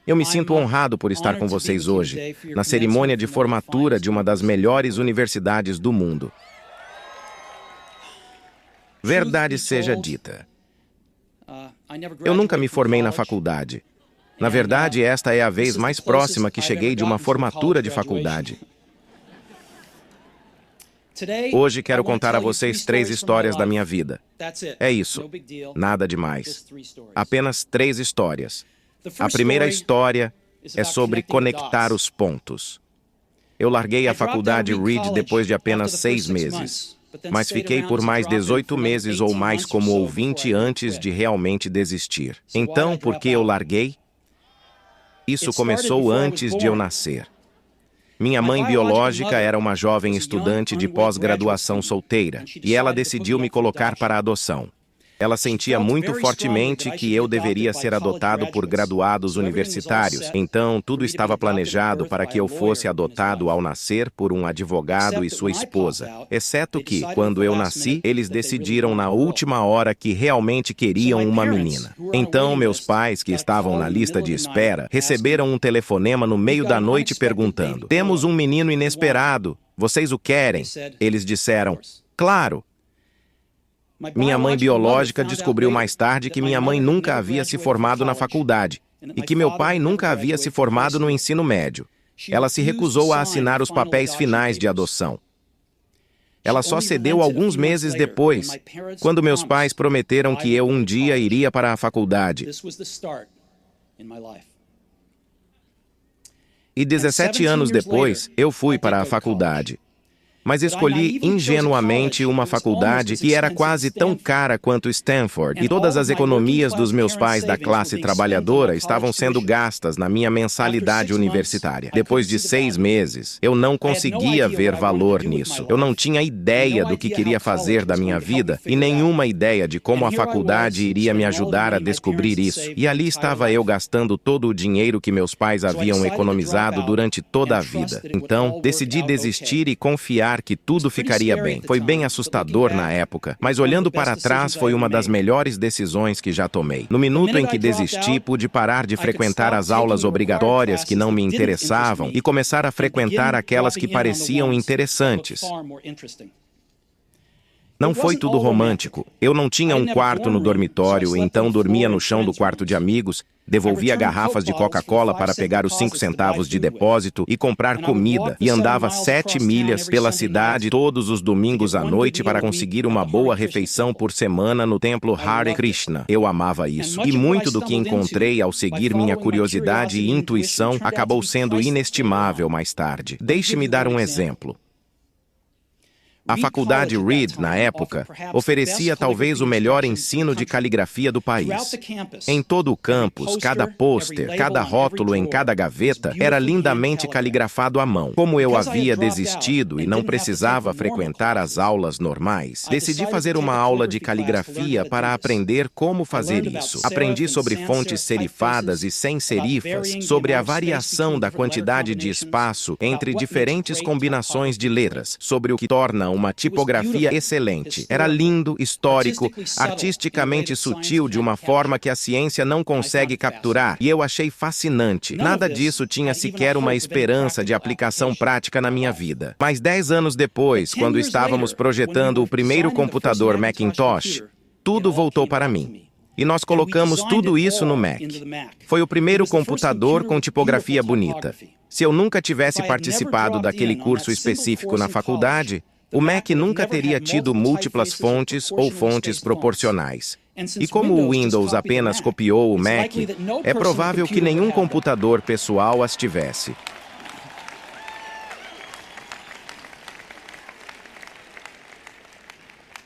Eu me sinto honrado por estar com vocês hoje, na cerimônia de formatura de uma das melhores universidades do mundo. Verdade seja dita. Eu nunca me formei na faculdade. Na verdade, esta é a vez mais próxima que cheguei de uma formatura de faculdade. Hoje quero contar a vocês 3 histórias da minha vida. É isso. Nada demais. Apenas 3 histórias. A primeira história é sobre conectar os pontos. Eu larguei a faculdade Reed depois de apenas 6 meses, mas fiquei por mais 18 meses ou mais como ouvinte antes de realmente desistir. Então, por que eu larguei? Isso começou antes de eu nascer. Minha mãe biológica era uma jovem estudante de pós-graduação solteira, e ela decidiu me colocar para adoção. Ela sentia muito fortemente que eu deveria ser adotado por graduados universitários, então tudo estava planejado para que eu fosse adotado ao nascer por um advogado e sua esposa, exceto que, quando eu nasci, eles decidiram na última hora que realmente queriam uma menina. Então, meus pais, que estavam na lista de espera, receberam um telefonema no meio da noite perguntando: "Temos um menino inesperado, vocês o querem?" Eles disseram: "Claro." Minha mãe biológica descobriu mais tarde que minha mãe nunca havia se formado na faculdade e que meu pai nunca havia se formado no ensino médio. Ela se recusou a assinar os papéis finais de adoção. Ela só cedeu alguns meses depois, quando meus pais prometeram que eu um dia iria para a faculdade. E 17 anos depois, eu fui para a faculdade. Mas escolhi ingenuamente uma faculdade que era quase tão cara quanto Stanford, e todas as economias dos meus pais da classe trabalhadora estavam sendo gastas na minha mensalidade universitária. Depois de 6 meses, eu não conseguia ver valor nisso. Eu não tinha ideia do que queria fazer da minha vida e nenhuma ideia de como a faculdade iria me ajudar a descobrir isso. E ali estava eu gastando todo o dinheiro que meus pais haviam economizado durante toda a vida. Então, decidi desistir e confiar que tudo ficaria bem. Foi bem assustador na época, mas olhando para trás foi uma das melhores decisões que já tomei. No minuto em que desisti, pude parar de frequentar as aulas obrigatórias que não me interessavam e começar a frequentar aquelas que pareciam interessantes. Não foi tudo romântico. Eu não tinha um quarto no dormitório, então dormia no chão do quarto de amigos, devolvia garrafas de Coca-Cola para pegar os 5 centavos de depósito e comprar comida, e andava 7 milhas pela cidade todos os domingos à noite para conseguir uma boa refeição por semana no templo Hare Krishna. Eu amava isso. E muito do que encontrei ao seguir minha curiosidade e intuição acabou sendo inestimável mais tarde. Deixe-me dar um exemplo. A faculdade Reed, na época, oferecia talvez o melhor ensino de caligrafia do país. Em todo o campus, cada pôster, cada rótulo em cada gaveta era lindamente caligrafado à mão. Como eu havia desistido e não precisava frequentar as aulas normais, decidi fazer uma aula de caligrafia para aprender como fazer isso. Aprendi sobre fontes serifadas e sem serifas, sobre a variação da quantidade de espaço entre diferentes combinações de letras, sobre o que torna uma tipografia excelente. Era lindo, histórico, artisticamente sutil de uma forma que a ciência não consegue capturar, e eu achei fascinante. Nada disso tinha sequer uma esperança de aplicação prática na minha vida. Mas 10 anos depois, quando estávamos projetando o primeiro computador Macintosh, tudo voltou para mim. E nós colocamos tudo isso no Mac. Foi o primeiro computador com tipografia bonita. Se eu nunca tivesse participado daquele curso específico na faculdade, o Mac nunca teria tido múltiplas fontes ou fontes proporcionais. E como o Windows apenas copiou o Mac, é provável que nenhum computador pessoal as tivesse.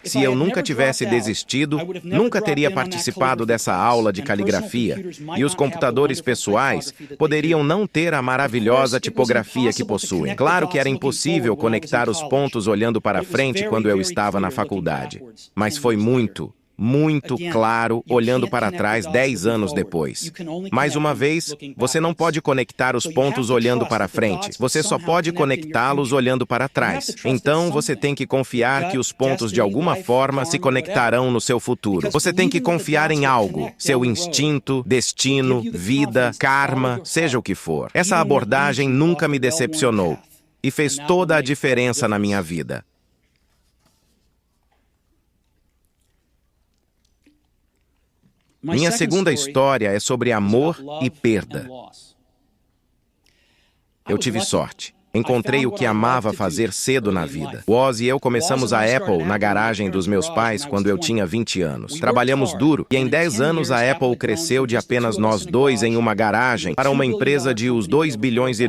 Se eu nunca tivesse desistido, nunca teria participado dessa aula de caligrafia, e os computadores pessoais poderiam não ter a maravilhosa tipografia que possuem. Claro que era impossível conectar os pontos olhando para frente quando eu estava na faculdade, mas foi muito, muito claro, olhando para trás 10 anos depois. Mais uma vez, você não pode conectar os pontos olhando para frente. Você só pode conectá-los olhando para trás. Então, você tem que confiar que os pontos de alguma forma se conectarão no seu futuro. Você tem que confiar em algo, seu instinto, destino, vida, karma, seja o que for. Essa abordagem nunca me decepcionou e fez toda a diferença na minha vida. Minha segunda história é sobre amor e perda. Eu tive sorte. Encontrei o que amava fazer cedo na vida. Woz e eu começamos a Apple na garagem dos meus pais quando eu tinha 20 anos. Trabalhamos duro e em 10 anos a Apple cresceu de apenas nós dois em uma garagem para uma empresa de US$ 2 bilhões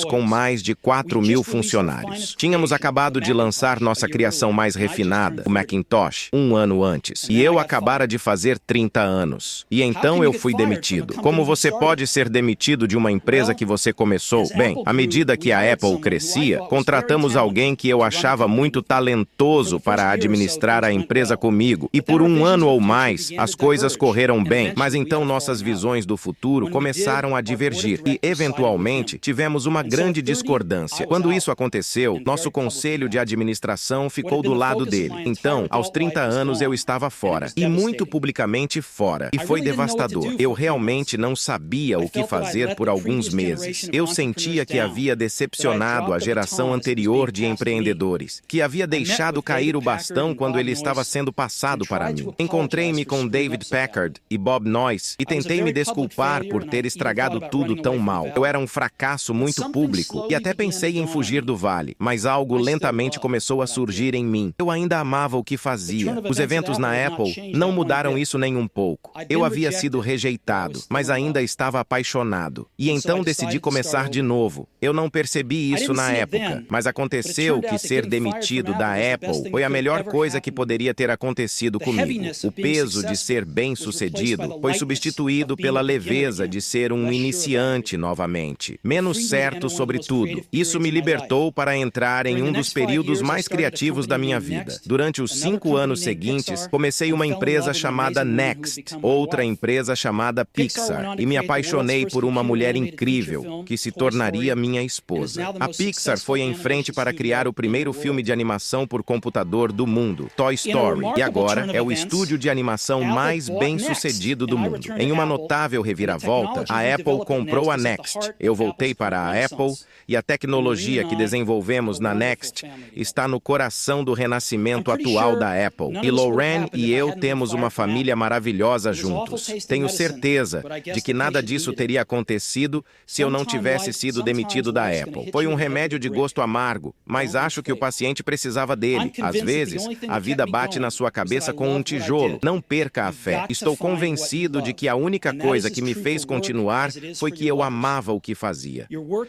com mais de 4.000 funcionários. Tínhamos acabado de lançar nossa criação mais refinada, o Macintosh, um ano antes. E eu acabara de fazer 30 anos. E então eu fui demitido. Como você pode ser demitido de uma empresa que você começou? Bem, à medida que a Apple crescia, contratamos alguém que eu achava muito talentoso para administrar a empresa comigo. E por um ano ou mais, as coisas correram bem, mas então nossas visões do futuro começaram a divergir e, eventualmente, tivemos uma grande discordância. Quando isso aconteceu, nosso conselho de administração ficou do lado dele. Então, aos 30 anos, eu estava fora, e muito publicamente fora. E foi devastador. Eu realmente não sabia o que fazer por alguns meses. Eu sentia que havia decepcionado a geração anterior de empreendedores, que havia deixado cair o bastão quando ele estava sendo passado para mim. Encontrei-me com David Packard e Bob Noyce e tentei me desculpar por ter estragado tudo tão mal. Eu era um fracasso muito público e até pensei em fugir do vale, mas algo lentamente começou a surgir em mim. Eu ainda amava o que fazia. Os eventos na Apple não mudaram isso nem um pouco. Eu havia sido rejeitado, mas ainda estava apaixonado. E então decidi começar de novo. Eu não percebi isso na época, mas aconteceu que ser demitido da Apple foi a melhor coisa que poderia ter acontecido comigo. O peso de ser bem-sucedido foi substituído pela leveza de ser um iniciante novamente, menos certo sobre tudo. Isso me libertou para entrar em um dos períodos mais criativos da minha vida. Durante os 5 anos seguintes, comecei uma empresa chamada Next, outra empresa chamada Pixar, e me apaixonei por uma mulher incrível que se tornaria minha esposa. A Pixar foi em frente para criar o primeiro filme de animação por computador do mundo, Toy Story, e agora é o estúdio de animação mais bem-sucedido do mundo. Em uma notável reviravolta, a Apple comprou a Next. Eu voltei para a Apple e a tecnologia que desenvolvemos na Next está no coração do renascimento atual da Apple. E Lorraine e eu temos uma família maravilhosa juntos. Tenho certeza de que nada disso teria acontecido se eu não tivesse sido demitido da Apple. Foi um remédio de gosto amargo, mas acho que o paciente precisava dele. Às vezes, a vida bate na sua cabeça com um tijolo. Não perca a fé. Estou convencido de que a única coisa que me fez continuar foi que eu amava o que fazia.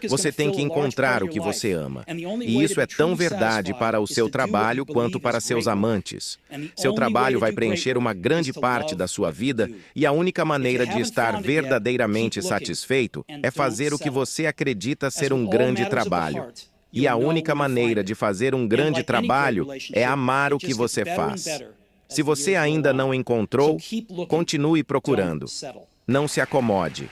Você tem que encontrar o que você ama. E isso é tão verdade para o seu trabalho quanto para seus amantes. Seu trabalho vai preencher uma grande parte da sua vida e a única maneira de estar verdadeiramente satisfeito é fazer o que você acredita ser um grande trabalho. E a única maneira de fazer um grande trabalho é amar o que você faz. Se você ainda não encontrou, continue procurando. Não se acomode.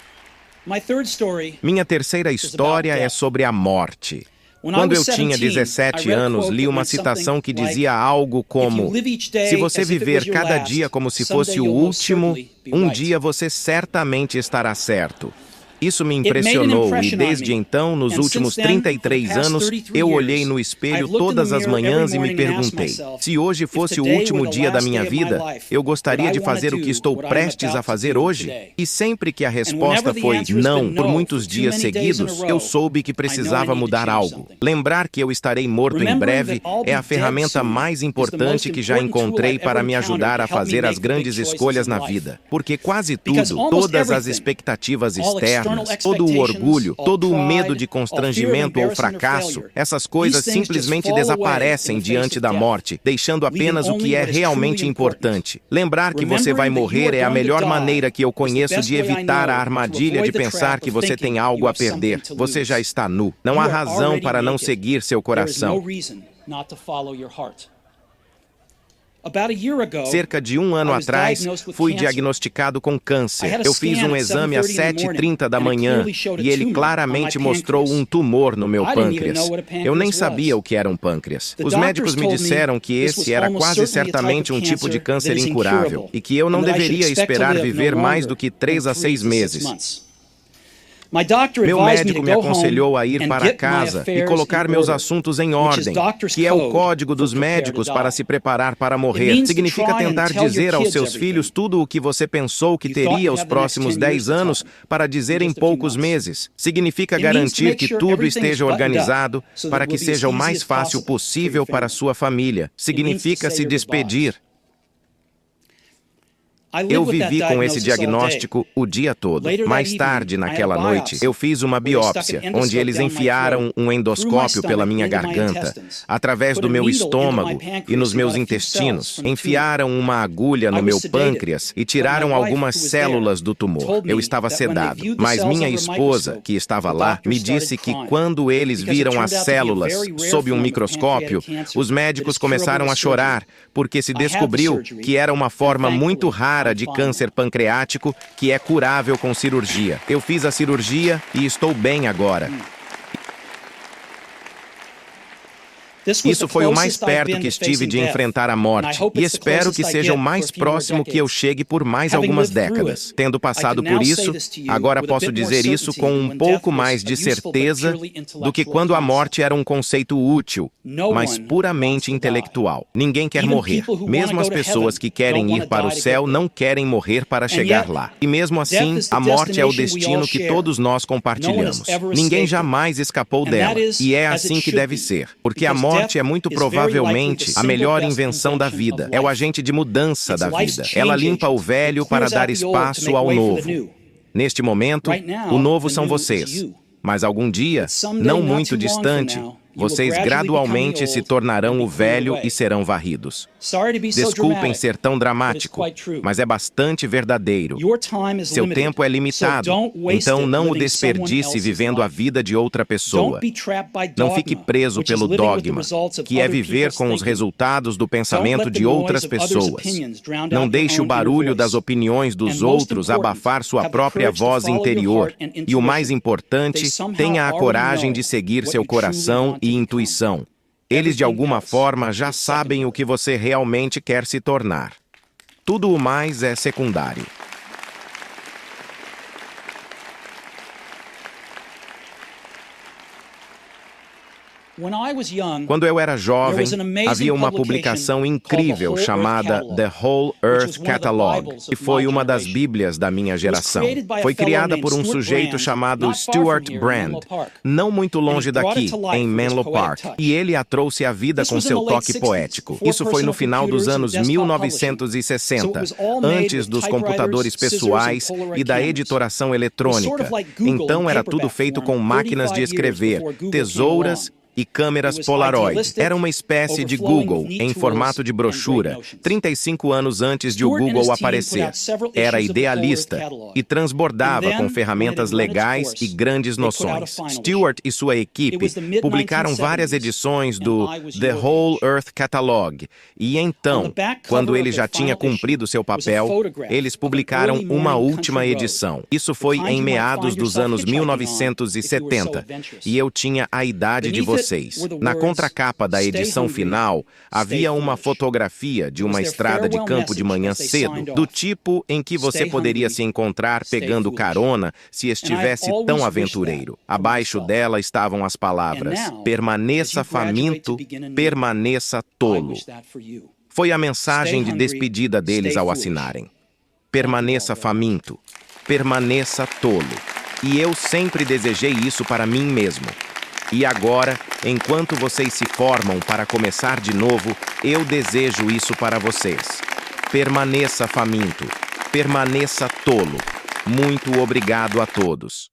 Minha terceira história é sobre a morte. Quando eu tinha 17 anos, li uma citação que dizia algo como: se você viver cada dia como se fosse o último, um dia você certamente estará certo. Isso me impressionou e, desde então, nos últimos 33 anos, eu olhei no espelho todas as manhãs e me perguntei: se hoje fosse o último dia da minha vida, eu gostaria de fazer o que estou prestes a fazer hoje? E sempre que a resposta foi não, por muitos dias seguidos, eu soube que precisava mudar algo. Lembrar que eu estarei morto em breve é a ferramenta mais importante que já encontrei para me ajudar a fazer as grandes escolhas na vida. Porque quase tudo, todas as expectativas externas, todo o orgulho, todo o medo de constrangimento ou fracasso, essas coisas simplesmente desaparecem diante da morte, deixando apenas o que é realmente importante. Lembrar que você vai morrer é a melhor maneira que eu conheço de evitar a armadilha de pensar que você tem algo a perder. Você já está nu. Não há razão para não seguir seu coração. Cerca de um ano atrás, fui diagnosticado com câncer. Eu fiz um exame às 7h30 da manhã e ele claramente mostrou um tumor no meu pâncreas. Eu nem sabia o que era um pâncreas. Os médicos me disseram que esse era quase certamente um tipo de câncer incurável e que eu não deveria esperar viver mais do que 3 a 6 meses. Meu médico me aconselhou a ir para casa e colocar meus assuntos em ordem, que é o código dos médicos para se preparar para morrer. Significa tentar dizer aos seus filhos tudo o que você pensou que teria os próximos 10 anos para dizer em poucos meses. Significa garantir que tudo esteja organizado para que seja o mais fácil possível para sua família. Significa se despedir. Eu vivi com esse diagnóstico o dia todo. Mais tarde, naquela noite, eu fiz uma biópsia, onde eles enfiaram um endoscópio pela minha garganta, através do meu estômago e nos meus intestinos. Enfiaram uma agulha no meu pâncreas e tiraram algumas células do tumor. Eu estava sedado, mas minha esposa, que estava lá, me disse que quando eles viram as células sob um microscópio, os médicos começaram a chorar, porque se descobriu que era uma forma muito rara de câncer pancreático que é curável com cirurgia. Eu fiz a cirurgia e estou bem agora. Isso foi o mais perto que estive de enfrentar a morte, e espero que seja o mais próximo que eu chegue por mais algumas décadas. Tendo passado por isso, agora posso dizer isso com um pouco mais de certeza do que quando a morte era um conceito útil, mas puramente intelectual. Ninguém quer morrer. Mesmo as pessoas que querem ir para o céu não querem morrer para chegar lá. E mesmo assim, a morte é o destino que todos nós compartilhamos. Ninguém jamais escapou dela, e é assim que deve ser, porque a morte é muito provavelmente a melhor invenção da vida. É o agente de mudança da vida. Ela limpa o velho para dar espaço ao novo. Neste momento, o novo são vocês. Mas algum dia, não muito distante, vocês gradualmente se tornarão o velho e serão varridos. Desculpem ser tão dramático, mas é bastante verdadeiro. Seu tempo é limitado, então não o desperdice vivendo a vida de outra pessoa. Não fique preso pelo dogma, que é viver com os resultados do pensamento de outras pessoas. Não deixe o barulho das opiniões dos outros abafar sua própria voz interior. E o mais importante, tenha a coragem de seguir seu coração e intuição. Eles, de alguma forma, já sabem o que você realmente quer se tornar. Tudo o mais é secundário. Quando eu era jovem, havia uma publicação incrível chamada The Whole Earth Catalog, que foi uma das bíblias da minha geração. Foi criada por um sujeito chamado Stuart Brand, não muito longe daqui, em Menlo Park, e ele a trouxe à vida com seu toque poético. Isso foi no final dos anos 1960, antes dos computadores pessoais e da editoração eletrônica. Então era tudo feito com máquinas de escrever, tesouras e câmeras Polaroid. Era uma espécie de Google em formato de brochura, 35 anos antes de o Google aparecer. Era idealista e transbordava com ferramentas legais e grandes noções. Stuart e sua equipe publicaram várias edições do The Whole Earth Catalog. E então, quando ele já tinha cumprido seu papel, eles publicaram uma última edição. Isso foi em meados dos anos 1970, e eu tinha a idade de vocês. Na contracapa da edição final, havia uma fotografia de uma estrada de campo de manhã cedo, do tipo em que você poderia se encontrar pegando carona se estivesse tão aventureiro. Abaixo dela estavam as palavras: permaneça faminto, permaneça tolo. Foi a mensagem de despedida deles ao assinarem. Permaneça faminto, permaneça tolo. E eu sempre desejei isso para mim mesmo. E agora, enquanto vocês se formam para começar de novo, eu desejo isso para vocês. Permaneça faminto, permaneça tolo. Muito obrigado a todos.